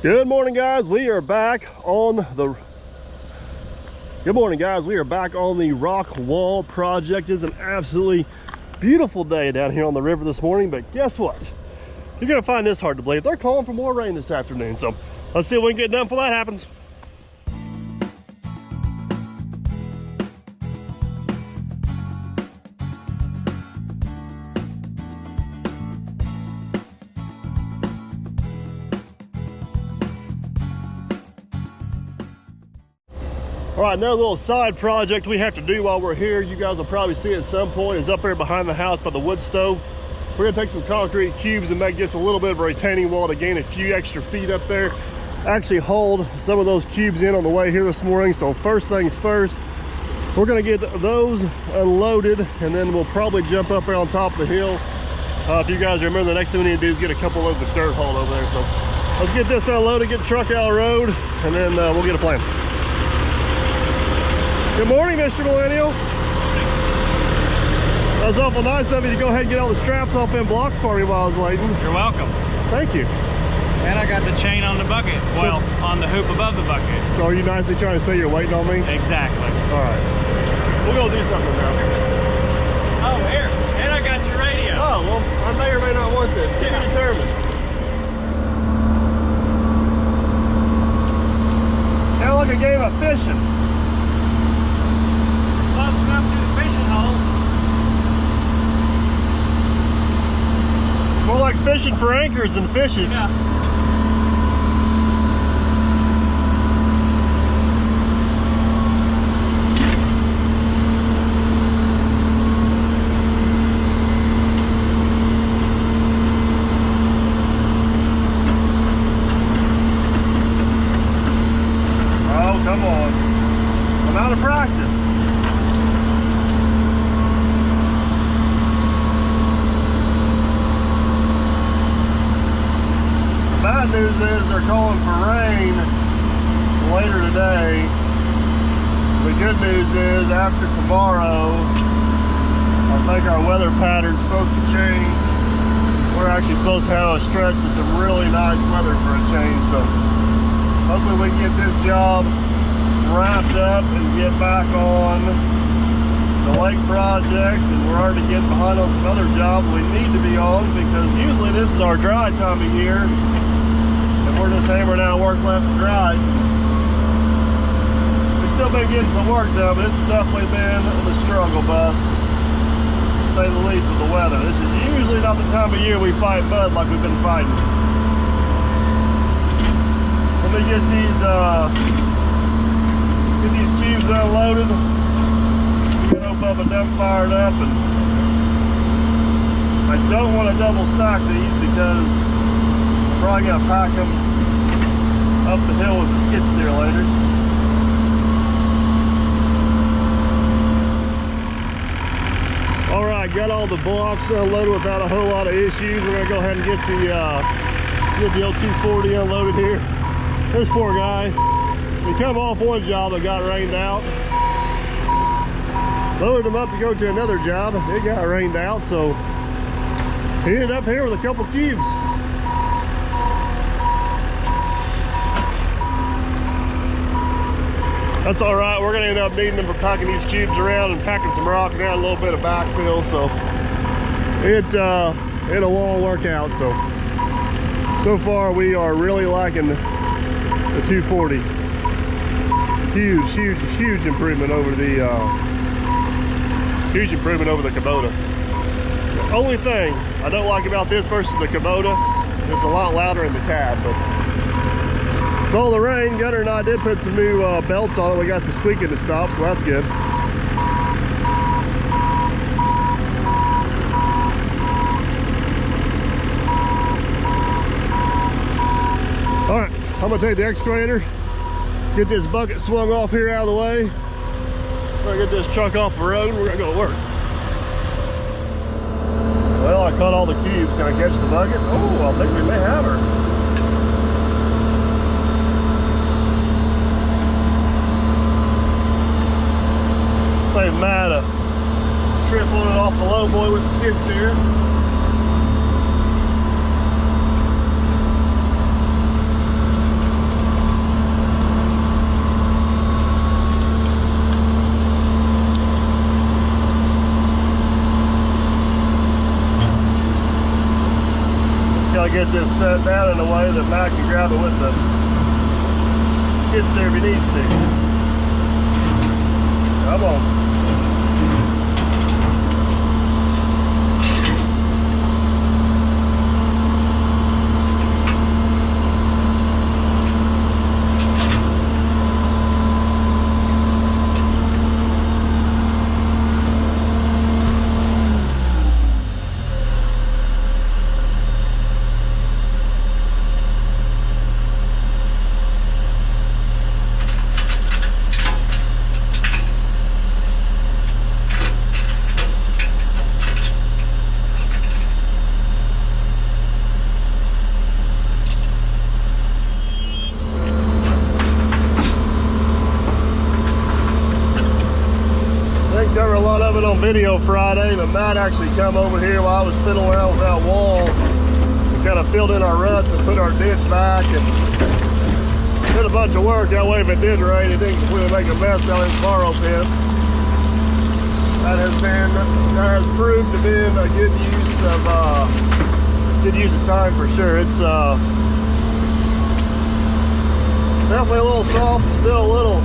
Good morning, guys. We are back on the rock wall project. It's an absolutely beautiful day down here on the river this morning, but guess what? You're gonna find this hard to believe. They're calling for more rain this afternoon, so let's see if we can get done before that happens. All right, another little side project we have to do while we're here. You guys will probably see it at some point. Is up there behind the house by the wood stove. We're gonna take some concrete cubes and make just a little bit of a retaining wall to gain a few extra feet up there. Actually hold some of those cubes in on the way here this morning. So first things first, we're gonna get those unloaded and then we'll probably jump up there on top of the hill. If you guys remember, the next thing we need to do is get a couple loads of dirt hauled over there. So let's get this unloaded, get the truck out of the road, and then we'll get a plan. Good morning, Mr. Millennial. That was awful nice of you to go ahead and get all the straps off them blocks for me while I was waiting. You're welcome. Thank you. And I got the chain on the bucket. Well, on the hoop above the bucket. So are you nicely trying to say you're waiting on me? Exactly. All right. We'll go do something now. Oh, here. And I got your radio. Oh, well, I may or may not want this. To be determined. Kind of like a game of fishing. Close enough to the fishing hole. More like fishing for anchors than fishes. Yeah. Oh, come on. I'm out of practice. Bad news is they're calling for rain later today. The good news is after tomorrow, I think our weather pattern's supposed to change. We're actually supposed to have a stretch of some really nice weather for a change. So hopefully we can get this job wrapped up and get back on the lake project. And we're already getting behind on some other jobs we need to be on because usually this is our dry time of year. We're just hammering out work left and right. We've still been getting some work done, but it's definitely been the struggle bus, to say the least, with the weather. This is usually not the time of year we fight mud like we've been fighting. Let me get these cubes unloaded, get up and them fired up, and I don't want to double stack these because I'm probably gonna pack them up the hill with the skid steer later. All right, got all the blocks unloaded without a whole lot of issues. We're gonna go ahead and get the old 240 unloaded here. This poor guy, he come off one job that got rained out. Loaded him up to go to another job, it got rained out, so he ended up here with a couple cubes. That's all right. We're gonna end up needing them for packing these cubes around and packing some rock and add a little bit of backfill. So it'll all work out. So far we are really liking the 240. Huge improvement over the Kubota. The only thing I don't like about this versus the Kubota is it's a lot louder in the cab, but with all the rain, Gunner and I did put some new belts on it. We got the squeaking to stop, so that's good. All right, I'm gonna take the excavator, get this bucket swung off here out of the way. I'm gonna get this truck off the road and we're gonna go to work. Well, I caught all the cubes. Can I catch the bucket? Oh, I think we may have her. Save Matt a trip loaded off the low boy with the skid steer. to get this set down in a way that Matt can grab it with the skid steer if he needs to. Come on. Cover a lot of it on video Friday, but Matt actually come over here while I was fiddling around with that wall. We kind of filled in our ruts and put our ditch back and did a bunch of work. That way if it did rain, it didn't completely make a mess down in the faro pit. That has proved to be a good use of time for sure. It's definitely a little soft, still a little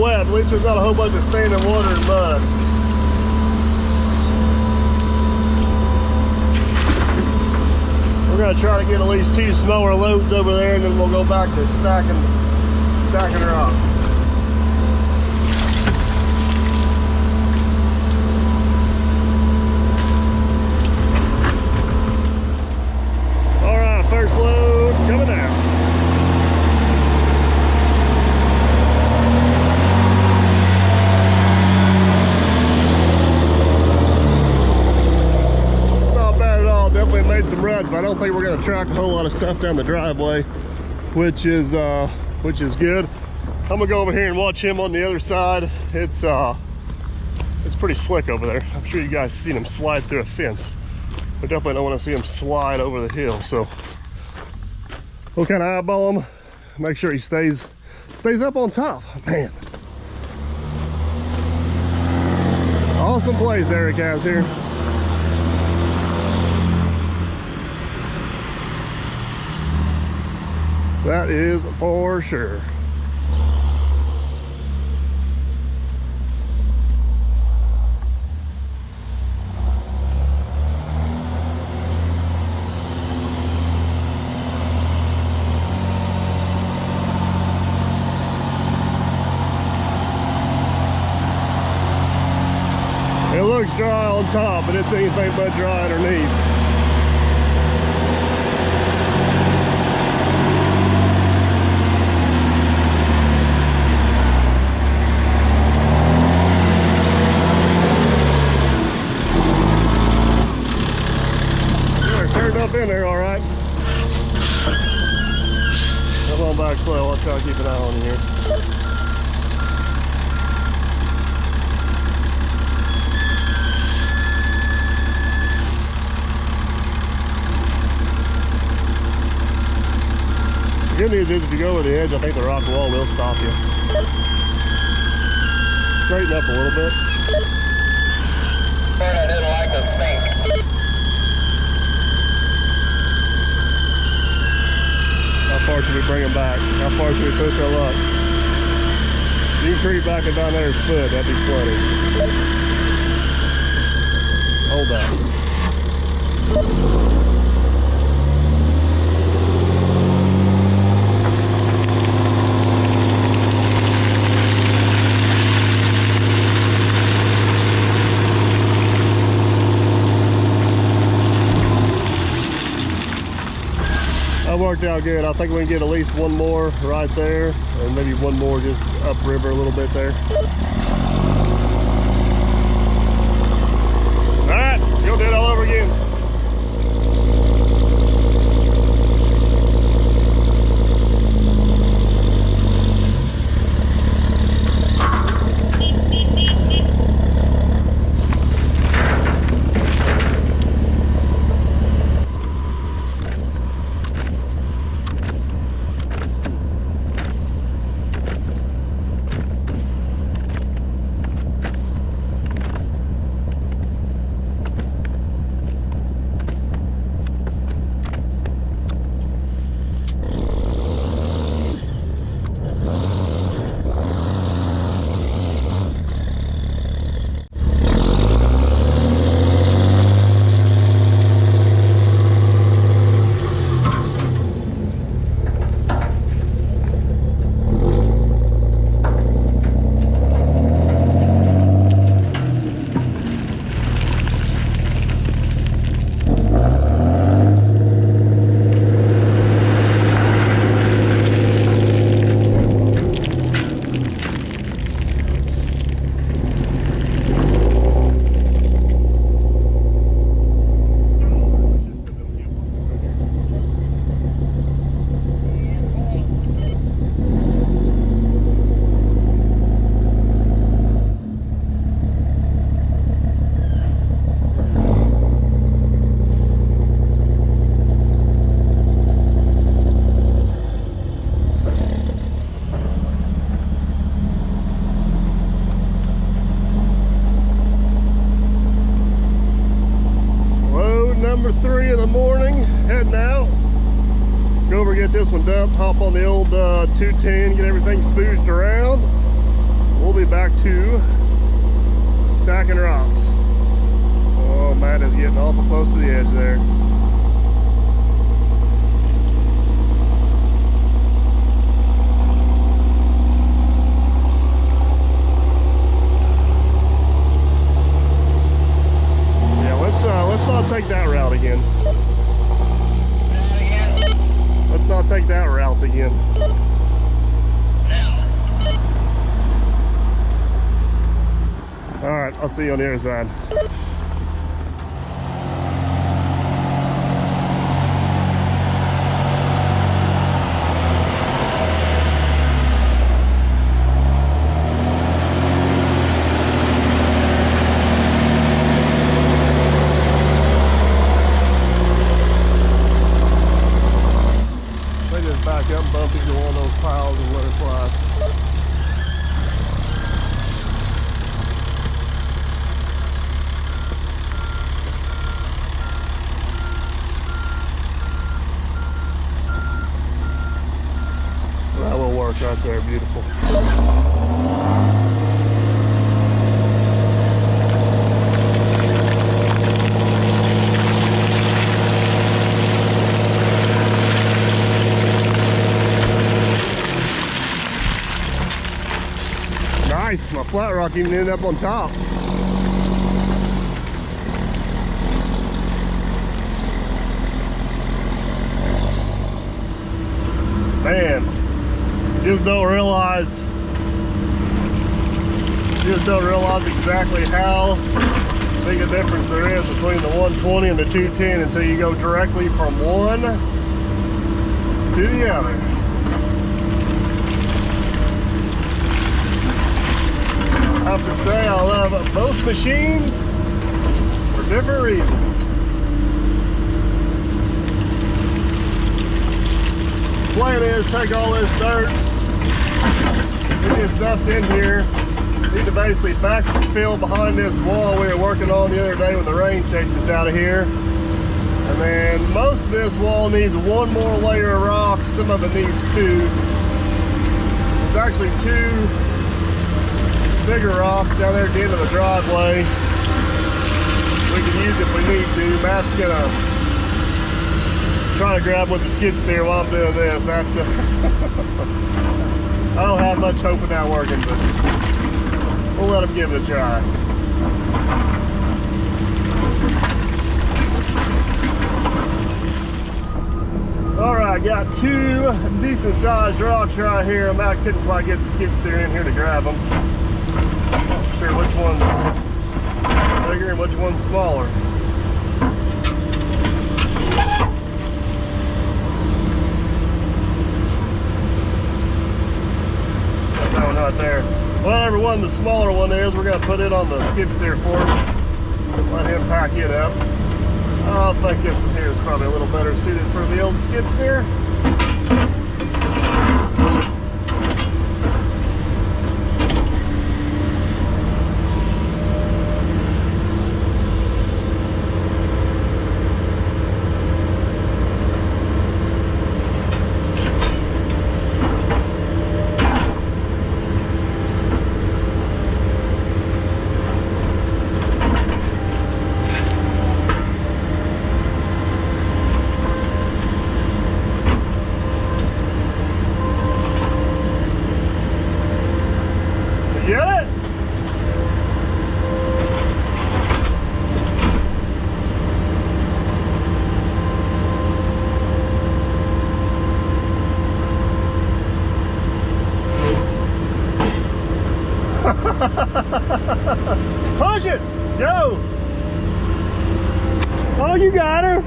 wet. At least there's not a whole bunch of standing water and mud. We're going to try to get at least 2 smaller loads over there, and then we'll go back to stacking rock. All right, first load coming out. Definitely made some ruts, but I don't think we're going to track a whole lot of stuff down the driveway, which is good. I'm gonna go over here and watch him on the other side. It's pretty slick over there. I'm sure you guys seen him slide through a fence, but definitely don't want to see him slide over the hill. So we'll kind of eyeball him, make sure he stays up on top. Man, awesome place Ariat has here. That is for sure. It looks dry on top, but it's anything but dry underneath. In there, all right. Come on back slow. I'll try to keep an eye on you here. The good news is if you go over the edge, I think the rock wall will stop you. Straighten up a little bit. I didn't like the sink. How far should we bring them back? How far should we push our luck? You can creep back and down there his foot, that'd be plenty. Hold that. That worked out good. I think we can get at least one more right there, and maybe one more just upriver a little bit there. All right, let's go do it all over again. we get this one dumped, hop on the old 210, get everything spooged around, we'll be back to stacking rocks. Oh, Matt is getting awful close to the edge there. Yeah, let's not take that route again. Let's not take that route again. All right, I'll see you on the other side. Back up, bump into one of those piles and let it fly. That will work right there, beautiful. Nice, my flat rock even ended up on top. Man, just don't realize exactly how big a difference there is between the 120 and the 210 until you go directly from one to the other. I have to say I love both machines for different reasons. The plan is take all this dirt, get this stuffed in here. Need to basically backfill behind this wall we were working on the other day when the rain chased us out of here. And then most of this wall needs one more layer of rock, some of it needs two. There's actually two bigger rocks down there at the end of the driveway we can use if we need to. Matt's gonna try to grab with the skid steer while I'm doing this. I don't have much hope of that working, but we'll let him give it a try. Alright, got two decent sized rocks right here. Matt couldn't quite get the skid steer in here to grab them. Not sure which one's bigger and which one's smaller. That one right there. Whatever one the smaller one is, we're going to put it on the skid steer for him. Let him pack it up. I think this one here is probably a little better suited for the old skid steer. Push it! Go! Oh, you got her!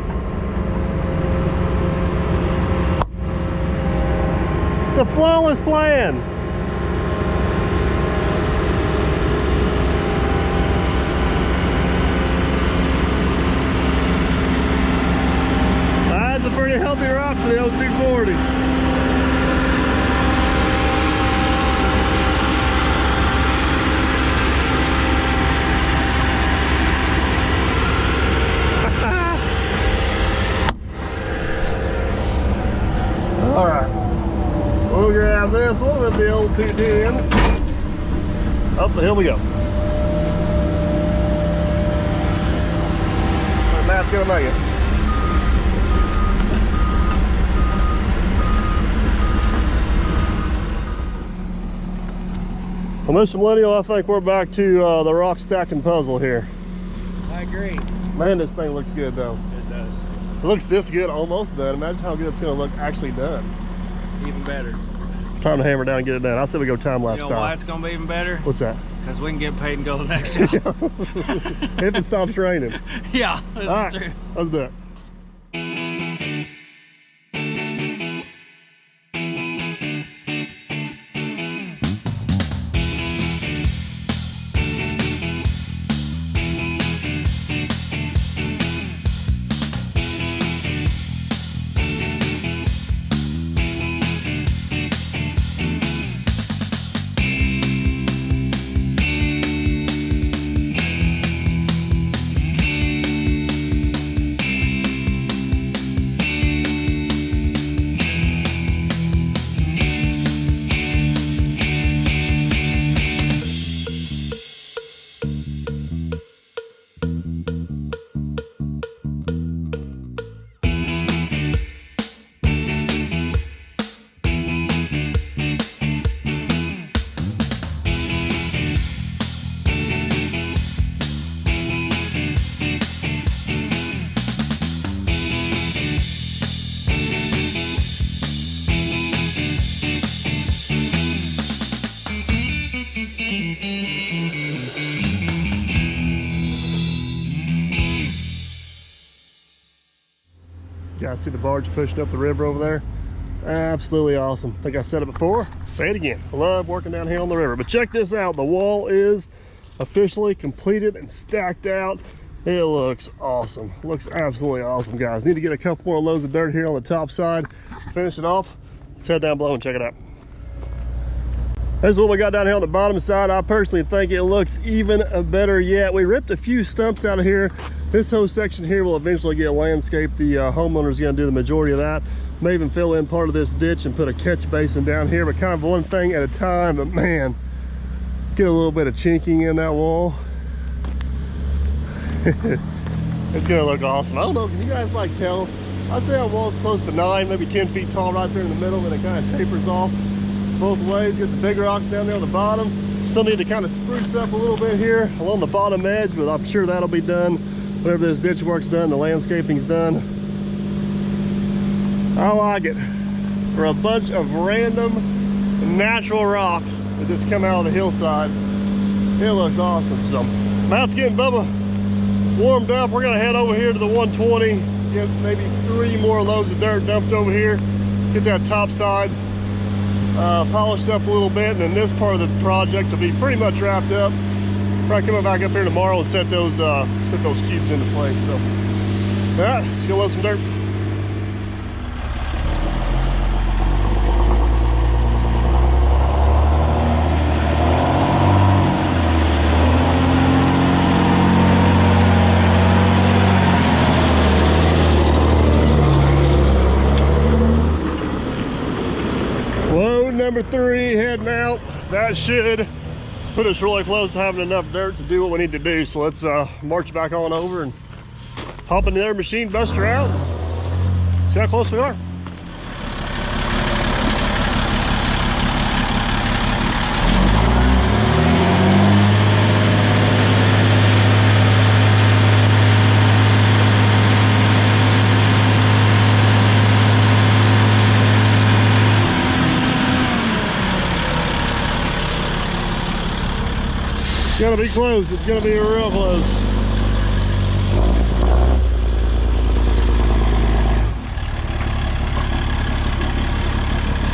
It's a flawless plan! That's a pretty healthy rock for the old 240. All right, we'll grab this one with the old 210. Up the hill we go. Matt's gonna make it. On this Millennial, I think we're back to the rock stacking puzzle here. I agree. Man, this thing looks good though. It does. It looks this good, almost done. Imagine how good it's gonna look actually done. Even better. It's time to hammer down and get it done. I said we go time lapse You know style. why it's gonna be even better? What's that? Because we can get paid and go to the next job. If it stops raining. Yeah, this All is right, true. let's do it. Guys, see the barge pushing up the river over there? Absolutely awesome. I think I said it before. Say it again. I love working down here on the river. But check this out. The wall is officially completed and stacked out. It looks awesome. Looks absolutely awesome, guys. Need to get a couple more loads of dirt here on the top side. Finish it off. Let's head down below and check it out. This is what we got down here on the bottom side. I personally think it looks even better yet. We ripped a few stumps out of here. This whole section here will eventually get landscaped. The homeowner's gonna do the majority of that. May even fill in part of this ditch and put a catch basin down here, but kind of one thing at a time. But man, get a little bit of chinking in that wall. It's gonna look awesome. I don't know, can you guys like tell? I'd say our wall's close to 9, maybe 10 feet tall right there in the middle, and it kind of tapers off both ways. Get the big rocks down there on the bottom. Still need to kind of spruce up a little bit here along the bottom edge, but I'm sure that'll be done whenever this ditch work's done, the landscaping's done. I like it. For a bunch of random natural rocks that just come out of the hillside, it looks awesome. So Matt's getting Bubba warmed up. We're gonna head over here to the 120, get maybe 3 more loads of dirt dumped over here, get that top side polished up a little bit, and then this part of the project will be pretty much wrapped up. Probably come back up here tomorrow and set those cubes into place. So all right, let's go load some dirt. Load number 3 heading out. That should put us really close to having enough dirt to do what we need to do. So let's march back on over and hop in the other machine, bust her out, see how close we are. It's gonna be close. It's gonna be real close.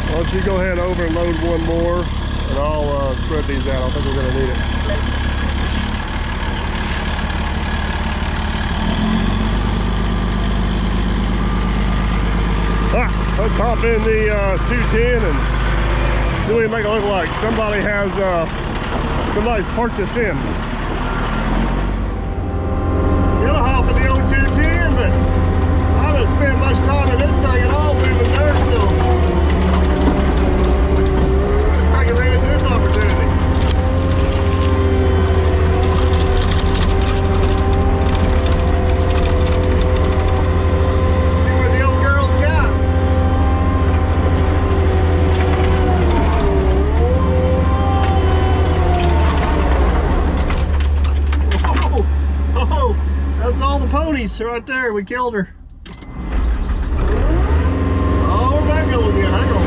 Why don't you go ahead over and load one more, and I'll spread these out. I think we're gonna need it. Let's hop in the 210 and see what we make it look like. Somebody's parked us in. Gonna hop in the old 210, but I haven't spent much time in this thing at all moving dirt, so goes, right there. We killed her. Oh, we're back going again. Hang on.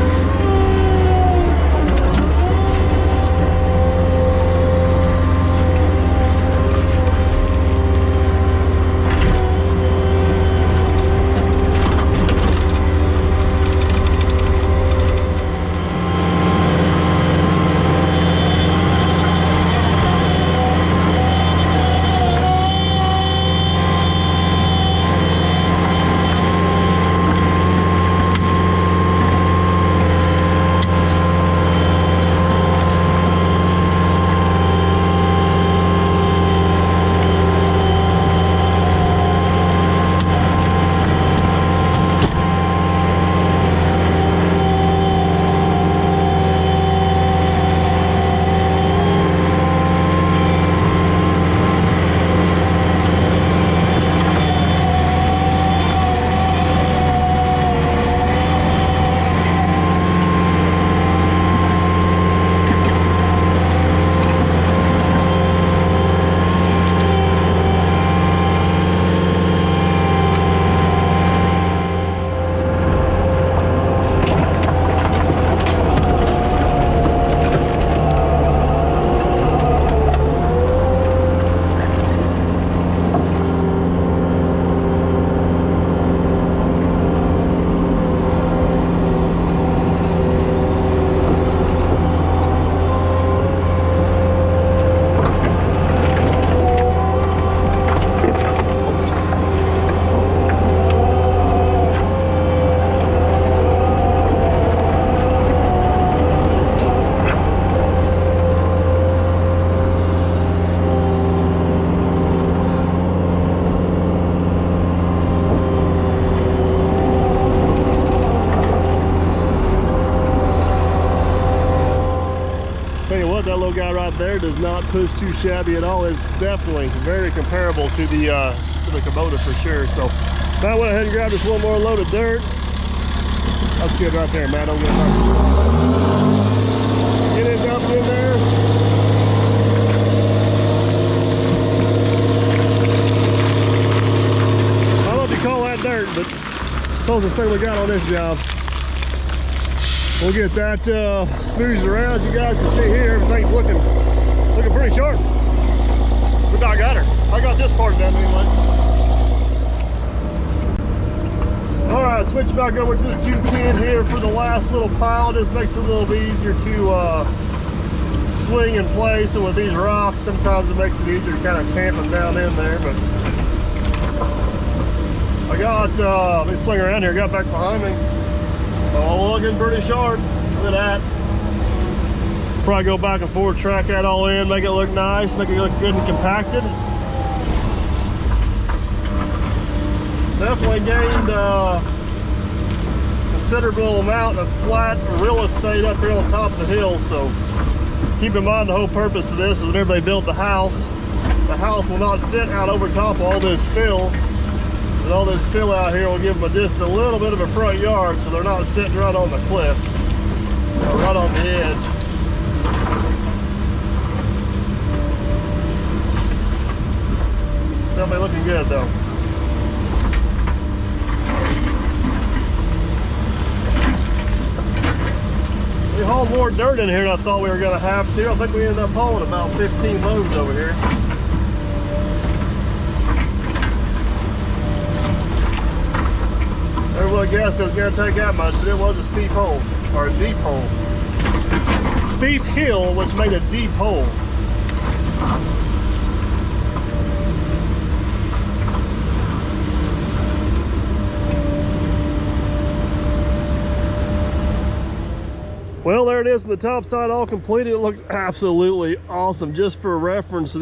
That little guy right there does not push too shabby at all. It's definitely very comparable to the Kubota for sure. So now I went ahead and grabbed this one more load of dirt. That's good right there, Matt. Don't get it dumped in there. I don't know if you call that dirt, but closest thing we got on this job. We'll get that smoothed around. You guys can see here, everything's looking pretty sharp. But I got her. I got this part done anyway. All right, switch back over to the 210 here for the last little pile. This makes it a little bit easier to swing in place. And with these rocks, sometimes it makes it easier to kind of tamp them down in there. But I got, let me swing around here, got back behind me. All looking pretty sharp. Look at that. Probably go back and forth, track that all in, make it look nice, make it look good and compacted. Definitely gained considerable amount of flat real estate up here on top of the hill. So keep in mind the whole purpose of this is whenever they build the house will not sit out over top of all this fill. And all this fill out here will give them just a little bit of a front yard, so they're not sitting right on the cliff or right on the edge. They'll be looking good though. We hauled more dirt in here than I thought we were going to have to. I think we ended up hauling about 15 loads over here. Everyone guessed it was going to take that much, but it was a steep hole, or a deep hole. Steep hill, which made a deep hole. Well, there it is from the top side, all completed. It looks absolutely awesome. Just for reference,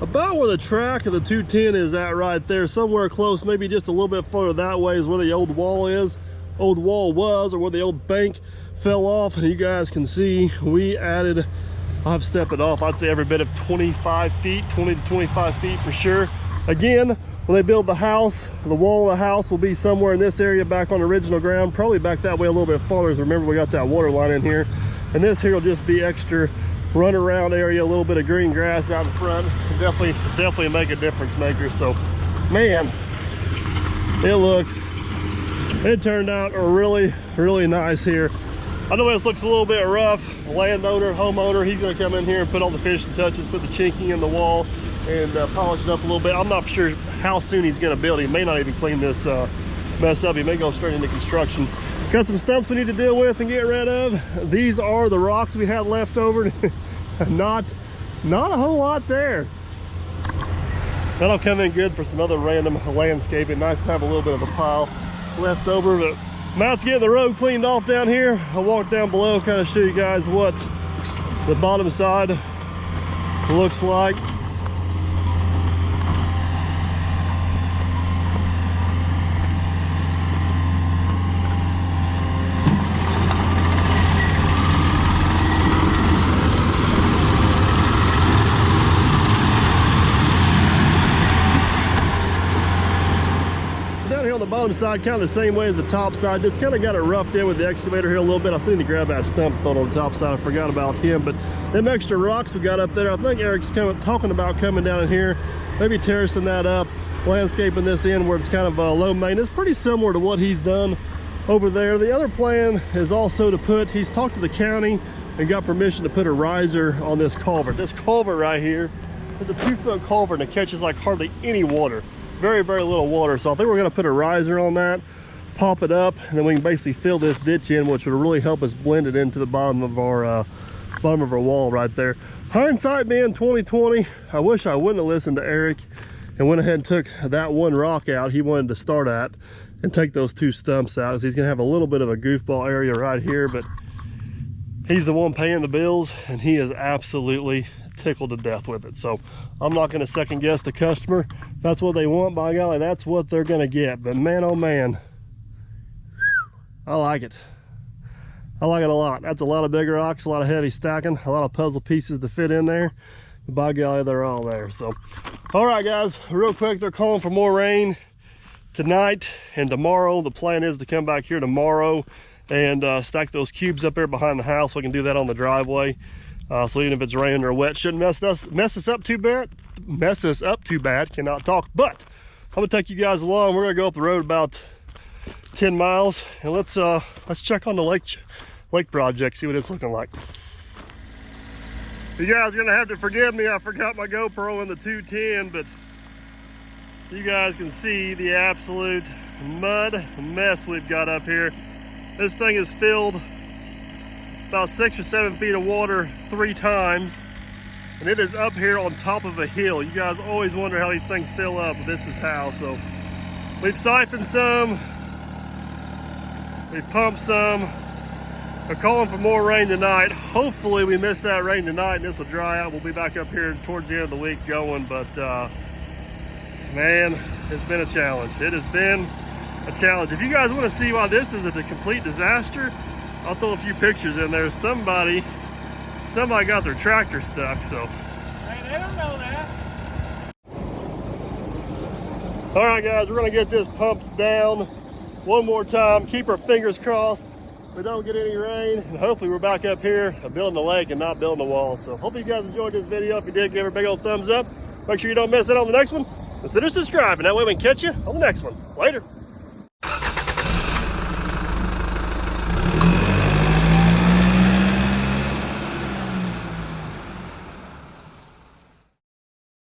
about where the track of the 210 is at right there, somewhere close, maybe just a little bit further that way is where the old wall was, or where the old bank fell off. And you guys can see we added, I've stepped it off, I'd say every bit of 25 feet, 20 to 25 feet for sure. Again, when they build the house, the wall of the house will be somewhere in this area back on the original ground, probably back that way a little bit farther. Remember, we got that water line in here, and this here will just be extra run around area, a little bit of green grass out in front. Definitely make a difference maker. So man, It turned out really, really nice here. I know this looks a little bit rough. Landowner, homeowner, he's gonna come in here and put all the finishing touches, put the chinking in the wall, and polish it up a little bit. I'm not sure how soon he's gonna build. He may not even clean this mess up. He may go straight into construction. Got some stumps we need to deal with and get rid of. These are the rocks we had left over. not a whole lot there. That'll come in good for some other random landscaping. Nice to have a little bit of a pile left over, but Matt's getting the road cleaned off down here. I'll walk down below, kind of show you guys what the bottom side looks like. The bottom side kind of the same way as the top side, just kind of got it roughed in with the excavator here a little bit. I still need to grab that stump thought on the top side. I forgot about him, but them extra rocks we got up there, I think Eric's talking about coming down in here, maybe terracing that up, landscaping this in where it's kind of low maintenance, pretty similar to what he's done over there. The other plan is also to put, he's talked to the county and got permission to put a riser on this culvert. This culvert right here is a 2-foot culvert and it catches like hardly any water. Very, very little water. So I think we're going to put a riser on that, pop it up, and then we can basically fill this ditch in, which would really help us blend it into the bottom of our wall right there. Hindsight being 2020, I wish I wouldn't have listened to Eric and went ahead and took that one rock out he wanted to start at and take those 2 stumps out, as he's going to have a little bit of a goofball area right here, but he's the one paying the bills and he is absolutely tickled to death with it. So I'm not going to second guess the customer. If that's what they want, by golly, that's what they're going to get. But man, oh man, I like it. I like it a lot. That's a lot of big rocks, a lot of heavy stacking, a lot of puzzle pieces to fit in there. But by golly, they're all there. So all right guys, real quick, they're calling for more rain tonight and tomorrow. The plan is to come back here tomorrow and stack those cubes up there behind the house. We can do that on the driveway. So even if it's raining or wet, shouldn't mess us up too bad. Cannot talk. But I'm gonna take you guys along. We're gonna go up the road about 10 miles and let's check on the lake project, see what it's looking like. You guys are gonna have to forgive me. I forgot my GoPro in the 210, but you guys can see the absolute mud mess we've got up here. This thing is filled about 6 or 7 feet of water 3 times, and it is up here on top of a hill. You guys always wonder how these things fill up, but this is how. So we've siphoned some, we've pumped some. We're calling for more rain tonight. Hopefully we miss that rain tonight and this will dry out. We'll be back up here towards the end of the week going, but man, it's been a challenge. It has been a challenge. If you guys want to see why this is a complete disaster, I'll throw a few pictures in there. Somebody got their tractor stuck, so. Hey, they don't know that. All right, guys, we're gonna get this pumped down one more time. Keep our fingers crossed we don't get any rain, and hopefully we're back up here building the lake and not building the wall. So hopefully you guys enjoyed this video. If you did, give it a big old thumbs up. Make sure you don't miss it on the next one. Consider subscribing. That way we can catch you on the next one. Later.